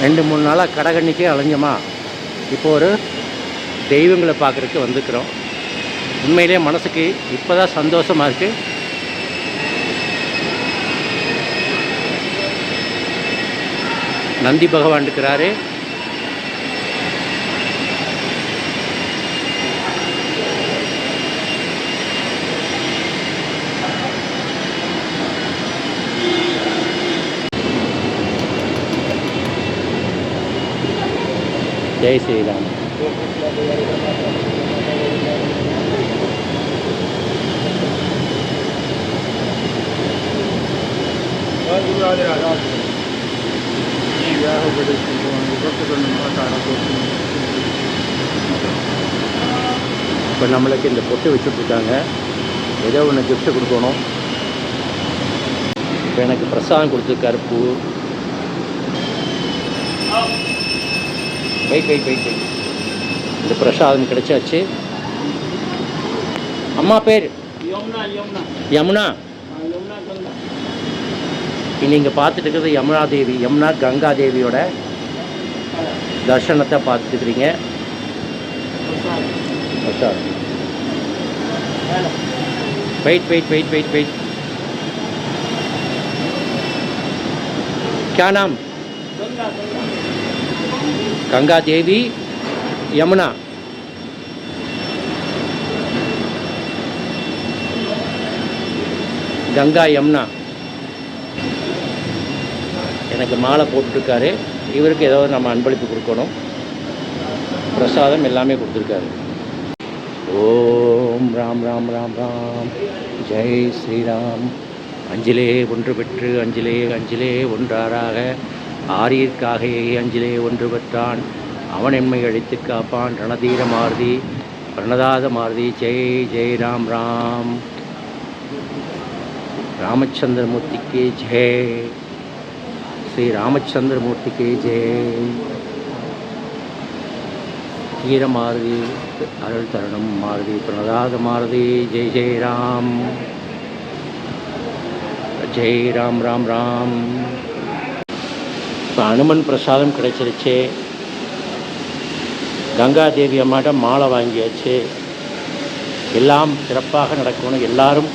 2-3 நாளாக கடகண்ணிக்கே அலைஞ்சோமா, இப்போ ஒரு தெய்வங்களை பார்க்குறதுக்கு வந்துக்கிறோம். உண்மையிலே மனசுக்கு இப்போ தான் சந்தோஷமாக இருக்குது. நந்தி பகவான் இருக்கிறாரு. ஜெய் ஸ்ரீராம். இப்போ நம்மளுக்கு இந்த பொட்டு வச்சுட்ருக்காங்க. ஏதோ ஒன்று கிஃப்ட்டு கொடுக்கணும். இப்போ எனக்கு பிரசாதம் கொடுத்துருக்காரு பூ. வெயிட். இந்த பிரசாதம் கிடைச்சாச்சு. அம்மா பேர் யமுனா. நீங்கள் பார்த்துட்டு இருக்கிறது யமுனா தேவி, யமுனா கங்கா தேவியோட தர்ஷனத்தை பார்த்துட்டுருக்கிறீங்க. பிரசாதம். வெயிட். क्या नाम? गंगा देवी यमुना. கங்கா யமுனா. எனக்கு மாலை போட்டுருக்காரு. இவருக்கு ஏதாவது நம்ம அன்பளிப்பு கொடுக்கணும். பிரசாதம் எல்லாமே கொடுத்துருக்காரு. ஓம் ராம் ராம் ராம் ராம். ஜெய் ஸ்ரீராம். அஞ்சிலே ஒன்று பெற்று அஞ்சிலே ஒன்றாராக ஆரியற்காக அஞ்சிலே ஒன்று பெற்றான். அவன் எம்மை அழித்து காப்பான். ரணதீர மாருதி பிரணதாத மாருதி. ஜெய் ராம் ராம். ராமச்சந்திரமூர்த்திக்கு ஜெய். ஸ்ரீ ராமச்சந்திரமூர்த்திக்கு ஜெய். தீர மாருதி அருள் தருணம் மாருதி பிரணதாத மாருதி. ஜெய் ராம். ஜெய் ராம் ராம் ராம். இப்போ அனுமன் பிரசாதம் கிடைச்சிருச்சு. கங்கா தேவி அம்மாட்ட மாலை வாங்கியாச்சு. எல்லாம் சிறப்பாக நடக்கணும், எல்லாரும்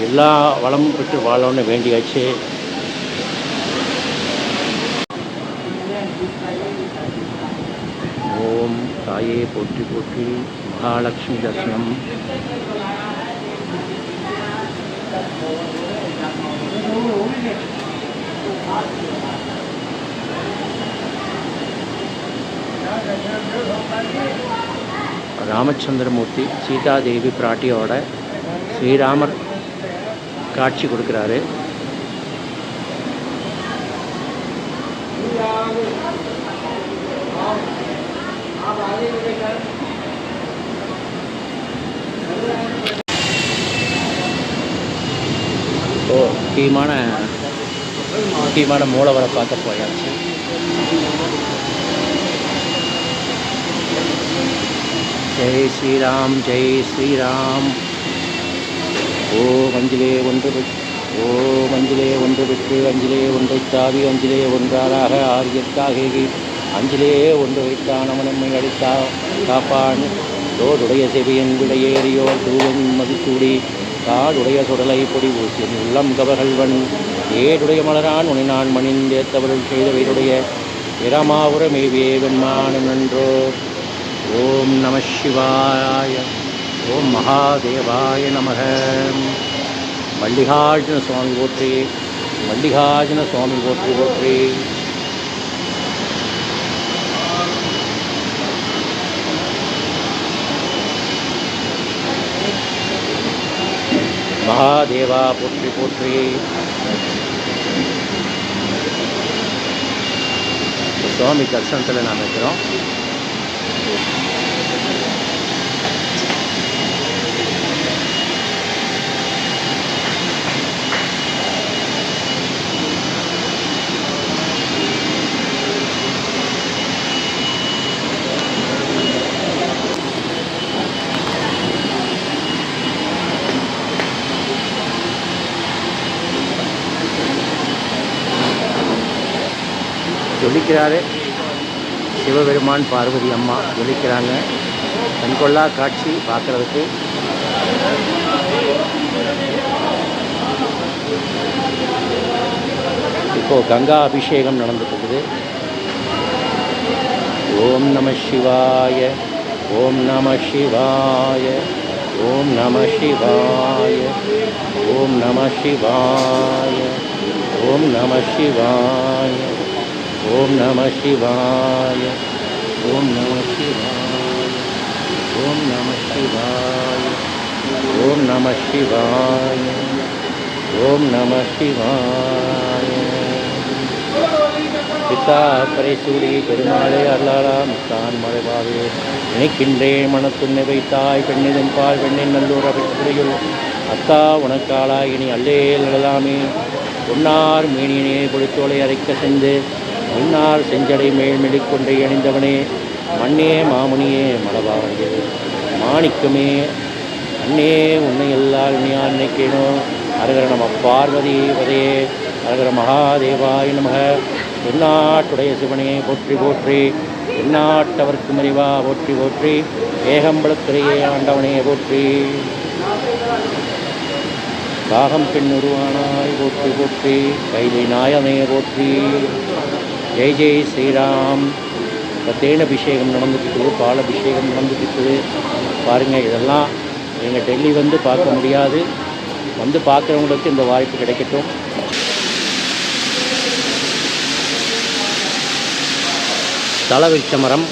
எல்லா வளமும் பெற்று வாழணும்னு வேண்டியாச்சு. ஓம் தாயே போற்றி போற்றி. மகாலட்சுமி தர்சனம். ராமச்சந்திரமூர்த்தி சீதாதேவி பிராட்டியோட ஸ்ரீராமர் காட்சி கொடுக்குறாரு. முக்கியமான மூலவரை பார்க்க போயாச்சு. ஜெய் ஸ்ரீராம். ஜெய் ஸ்ரீராம். ஓம் அஞ்சிலே ஒன்று ஓம் அஞ்சிலே ஒன்று பெற்று அஞ்சிலே ஒன்றை தாவி அஞ்சிலே ஒன்றாராக ஆரியற்காக அஞ்சிலே ஒன்று வைத்தான். அவன் எம்மை அடித்தா காப்பான். தோடுடைய செவியன் விடையேறியோர் தூவன் மதிச்சூடி காடுடைய சுடலை பொடி ஊசியன் உள்ளம் கவகல்வன் ஏடுடைய மலரான் உனை நான் மணிந்தேத்தவர்கள் செய்தவருடைய இரமாவுரமேவியே வெண்மானம் நன்றோ. ஓம் நம சிவாய. ஓம் மகாதேவாய நமக. மல்லிகார்ஜுன சுவாமி போற்றி. மல்லிகார்ஜுன சுவாமி போற்றி போற்றி. மகாதேவா போற்றி போற்றி. சுவாமி தரிசனத்தில் நாம் இருக்கிறோம். ஜொலிக்கிறாரு சிவபெருமான், பார்வதி அம்மா ஜொலிக்கிறாங்க. கண்கொள்ளா காட்சி பார்க்குறதுக்கு. இப்போது கங்கா அபிஷேகம் நடந்துட்டுருக்குது. ஓம் நம சிவாய, ஓம் நம சிவாய, ஓம் நம சிவாய, ஓம் நம சிவாய, ஓம் நம சிவாய, ஓம் நம சிவாய, ஓம் நம சிவாய, ஓம் நம சிவாய, ஓம் நம சிவாய, ஓம் நம சிவாய. பித்தா பரைசூடி பெருமாளே அருளாளா முத்தான் மழைவாவே நினைக்கின்றேன் மனத்துன்னை வைத்தாய் பெண்ணிதன் பால் பெண்ணின் நல்லூர் அவையுள் அத்தா உனக்காளா இனி அல்லேல் நடலாமே. பொன்னார் மீனியனே பொழித்தோலை அரைக்க சென்று முன்னார் செஞ்சடை மேல் மெடிக்கொண்டை அணிந்தவனே மண்ணே மாமுனியே மலபாவனியே மாணிக்கமே அண்ணே உன்னை எல்லால் உன்னையால் நினைக்கேனோ. அரகர நம பார்வதி வதையே, அரகர மகாதேவாய நமக. எந்நாட்டுடைய சிவனே போற்றி போற்றி, எந்நாட்டவர்க்கு மறிவா போற்றி போற்றி, ஏகம்பலத்துறையே ஆண்டவனே போற்றி. காகம் பெண் உருவானாய் போற்றி போற்றி, கைலை நாயனே போற்றி. ஜெய் ஜெய் ஸ்ரீராம். இப்போ தேனபிஷேகம் நடந்துக்கிட்டு, பாலபிஷேகம் நடந்துக்கிட்டு பாருங்கள். இதெல்லாம் எங்கள் டெல்லி வந்து பார்க்க முடியாது, வந்து பார்க்குறவங்களுக்கு இந்த வாய்ப்பு கிடைக்கட்டும். தலவிருட்ச மரம்,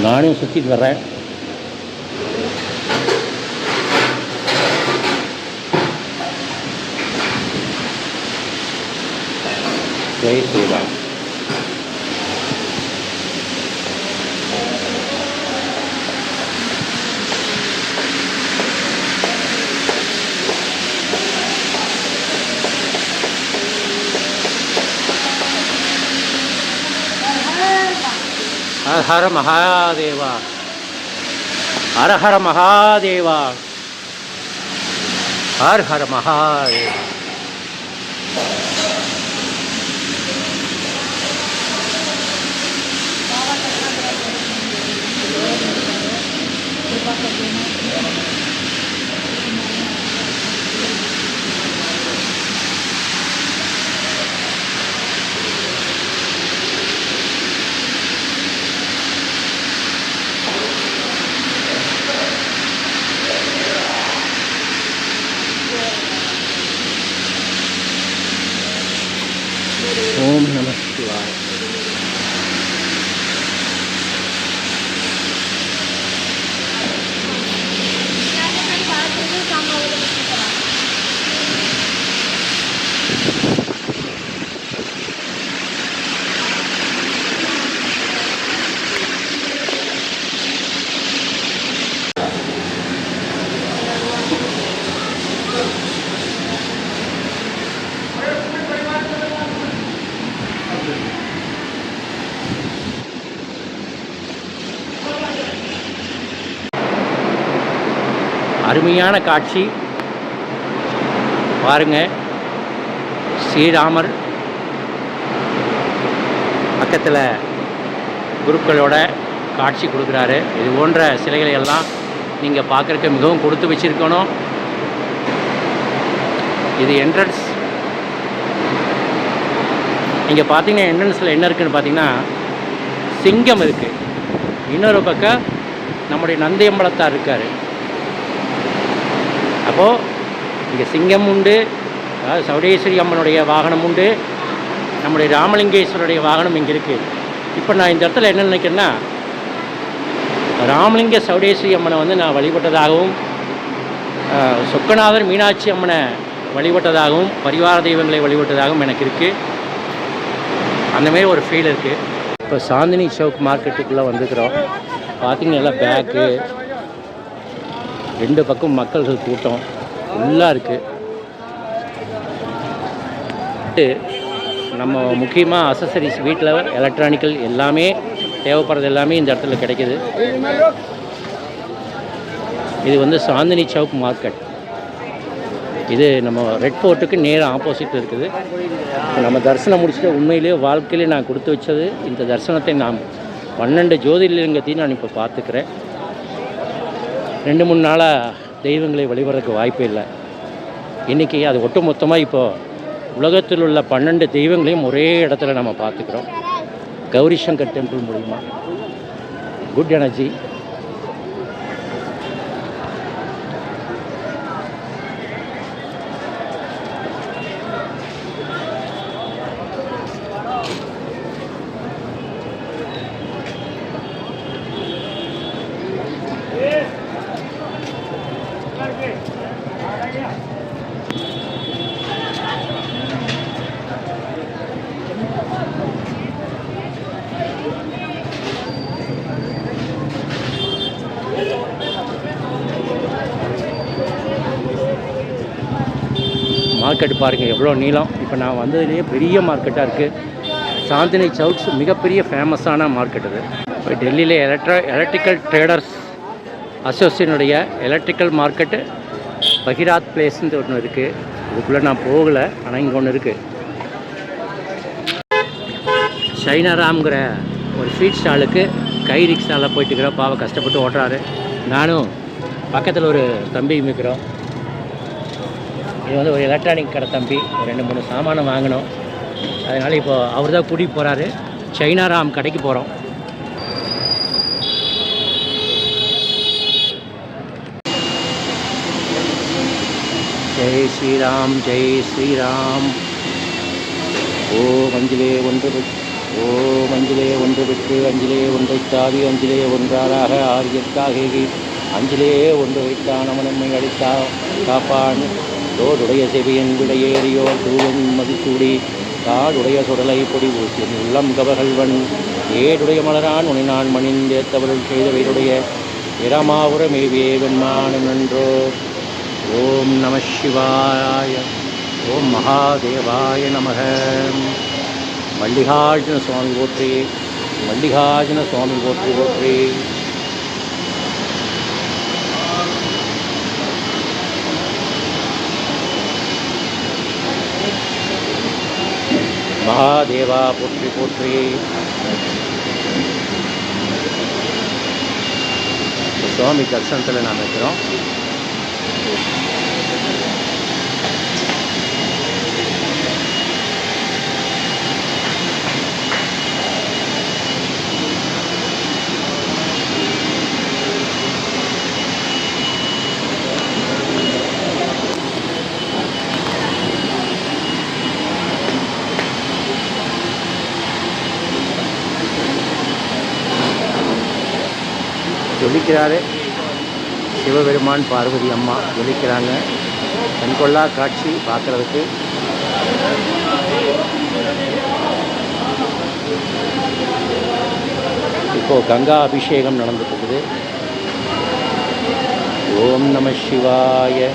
நானும் சுற்றிட்டு வர்றேன். ஜெய் ஸ்ரீராம். ஹர ஹர மகாதேவா, ஹர ஹர மகாதேவா, ஹர ஹர மகாதேவா. ஓம் நம சிவாய. அருமையான காட்சி பாருங்கள். ஸ்ரீராமர் பக்கத்தில் குருக்களோட காட்சி கொடுக்குறாரு. இது போன்ற சிலைகளை எல்லாம் நீங்கள் பார்க்குறக்கு மிகவும் கொடுத்து வச்சுருக்கணும். இது என்ட்ரன்ஸ். நீங்கள் பார்த்தீங்கன்னா என்ட்ரன்ஸில் என்ன இருக்குதுன்னு பார்த்தீங்கன்னா சிங்கம் இருக்குது. இன்னொரு பக்கம் நம்முடைய நந்தியம்பலத்தார் இருக்கார். அப்போது இங்கே சிங்கம் உண்டு, அதாவது சௌடேஸ்வரி அம்மனுடைய வாகனம் உண்டு, நம்முடைய ராமலிங்கேஸ்வருடைய வாகனம் இங்கே இருக்குது. இப்போ நான் இந்த இடத்துல என்ன நினைக்கிறேன்னா, ராமலிங்க சௌடேஸ்வரி அம்மனை வந்து நான் வழிபட்டதாகவும், சொக்கநாதர் மீனாட்சி அம்மனை வழிபட்டதாகவும், பரிவார தெய்வங்களை வழிபட்டதாகவும் எனக்கு இருக்குது. அந்தமாரி ஒரு ஃபீல் இருக்குது. இப்போ சாந்தினி சவுக் மார்க்கெட்டுக்குள்ளே வந்துக்கிறோம். பார்த்திங்கன்னா எல்லாம் பேக்கு, ரெண்டு பக்கம் மக்கள்கள் கூட்டம் ஃபுல்லாக இருக்குது. நம்ம முக்கியமாக அசசரிஸ் வீட்டில் எலக்ட்ரானிக்கல் எல்லாமே தேவைப்படுறது எல்லாமே இந்த இடத்துல கிடைக்கிது. இது வந்து சாந்தினி சவுக் மார்க்கெட். இது நம்ம ரெட் ஃபோர்ட்டுக்கு நேராக ஆப்போசிட் இருக்குது. நம்ம தரிசனம் முடிச்சுட்டு உண்மையிலேயே வாழ்க்கையிலே நான் கொடுத்து வச்சது இந்த தரிசனத்தை. நான் 12 ஜோதிர்லிங்கத்தையும் நான் இப்போ பார்த்துக்கிறேன். 2-3 நாளாக தெய்வங்களை வழிபடுறதுக்கு வாய்ப்பே இல்லை. இன்றைக்கி அது ஒட்டுமொத்தமாக இப்போது உலகத்தில் உள்ள 12 தெய்வங்களையும் ஒரே இடத்துல நம்ம பார்த்துக்கிறோம். கௌரி சங்கர் டெம்பிள் மூலிமா குட் எனர்ஜி. மார்க்கெட் பாருங்கள் எவ்வளோ நீளம். இப்போ நான் வந்ததுலேயே பெரிய மார்க்கெட்டாக இருக்குது. சாந்தினி சவுக்ஸ் மிகப்பெரிய ஃபேமஸான மார்க்கெட் இது. இப்போ டெல்லியில் எலக்ட்ரிக்கல் ட்ரேடர்ஸ் அசோசியேஷனுடைய எலக்ட்ரிக்கல் மார்க்கெட்டு பகிராத் பிளேஸ்ன்னு ஒன்று இருக்குது. இதுக்குள்ளே நான் போகலை, ஆனால் இங்கே ஒன்று இருக்குது. சைனாராம்ங்கிற ஒரு ஸ்வீட் ஸ்டாலுக்கு கை ரிக்ஷாவில் போயிட்டுருக்கிறோம். பாவம் கஷ்டப்பட்டு ஓட்டுறாரு. நானும் பக்கத்தில் ஒரு தம்பி மிக்கிறோம். இது வந்து ஒரு எலக்ட்ரானிக் கடை தம்பி. ஒரு 2-3 சாமானை வாங்கினோம். அதனால் இப்போது அவர் தான் கூட்டிகிட்டு போகிறாரு. சைனாராம் கடைக்கு போகிறோம். ஜெய் ஸ்ரீராம், ஜெய் ஸ்ரீராம். ஓம் அஞ்சிலே ஒன்று ஓம் அஞ்சிலே ஒன்று பெற்று அஞ்சிலே ஒன்றை தாவி அஞ்சிலே ஒன்றாராக ஆரியற்காக அஞ்சிலே ஒன்று வைத்தான் அவனம்மை அளித்தா காப்பான். தோடுடைய செவியன் விடையேறியோர் தூவன் மதிசூடி காடுடைய சுடலை பொடி ஊசியன் உள்ளம் கவகல்வன் ஏடுடைய மலரான் உனை நான் மணிந்தேத்தவர்கள் செய்தவருடைய இரமாவுர மேவியே வெண்மானம் நன்றோ. ஓம் நம சிவாய. ஓம் மகாதேவாய நமக. மல்லிகார்ஜுன சுவாமி போற்றி, மல்லிகார்ஜுன சுவாமி போற்றி போற்றி. மகாதேவா போற்றி போற்றி. சுவாமி தரிசனத்தில் நாம் இருக்கிறோம். ஜொலிக்கிறாரு சிவபெருமான், பார்வதி அம்மா ஜொலிக்கிறாங்க. கண்கொள்ளா காட்சி பார்க்குறதுக்கு. இப்போது கங்கா அபிஷேகம் நடந்துட்டுருக்குது. ஓம் நம சிவாய,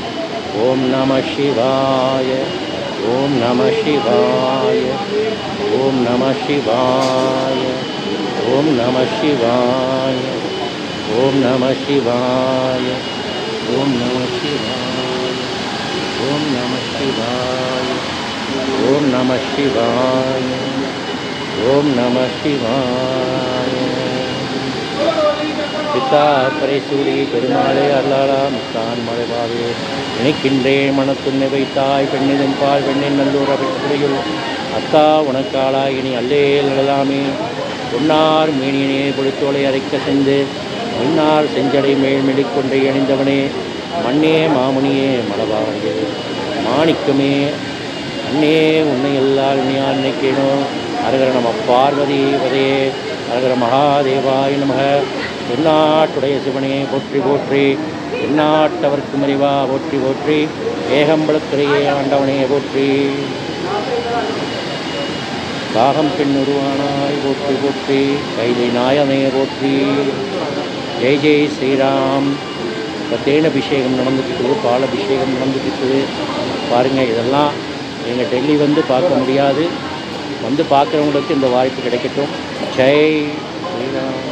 ஓம் நம சிவாய, ஓம் நம சிவாய, ஓம் நம சிவாய, ஓம் நம சிவாய, ஓம் நம சிவாய, ஓம் நம சிவாய, ஓம் நம சிவாய, ஓம் நம சிவாய, ஓம் நம சிவாய. பித்தா பரைசூரி பெருமாளே அருளாளா முத்தான் மலைபாவே நினைக்கின்றேன் மனத்துன்னை வைத்தாய் பெண்ணிதன் பால் பெண்ணின் நல்லூர் அவையுள் அத்தா உனக்காளா இனி அல்லேல் நடலாமே. பொன்னார் மேனியனே பொழித்தோலை அரைக்க சென்று முன்னார் செஞ்சடை மேல்மெடிக்கொண்டை அணிந்தவனே மண்ணே மாமுனியே மலபாவனியே மாணிக்கமே அண்ணே உன்னை எல்லார் உண்மையான் நினைக்கேனோ. அரகர நம பார்வதி வதையே, அரகர மகாதேவாய நமக. தென்னாட்டுடைய சிவனே போற்றி போற்றி, தென்னாட்டவர்க்கு மறிவா போற்றி போற்றி, ஏகம்பலத்துறையே ஆண்டவனே போற்றி. காகம் பெண் உருவானாய் போற்றி போற்றி, கைலை நாயனே போற்றி. ஜெய் ஜெய் ஸ்ரீராம். இப்போ தேனபிஷேகம் நடந்துக்கிட்டு, பாலபிஷேகம் நடந்துக்கிட்டு பாருங்கள். இதெல்லாம் எங்கள் டெல்லி வந்து பார்க்க முடியாது. வந்து பார்க்குறவங்களுக்கு இந்த வாய்ப்பு கிடைக்கட்டும். ஜெய் ஸ்ரீராம்.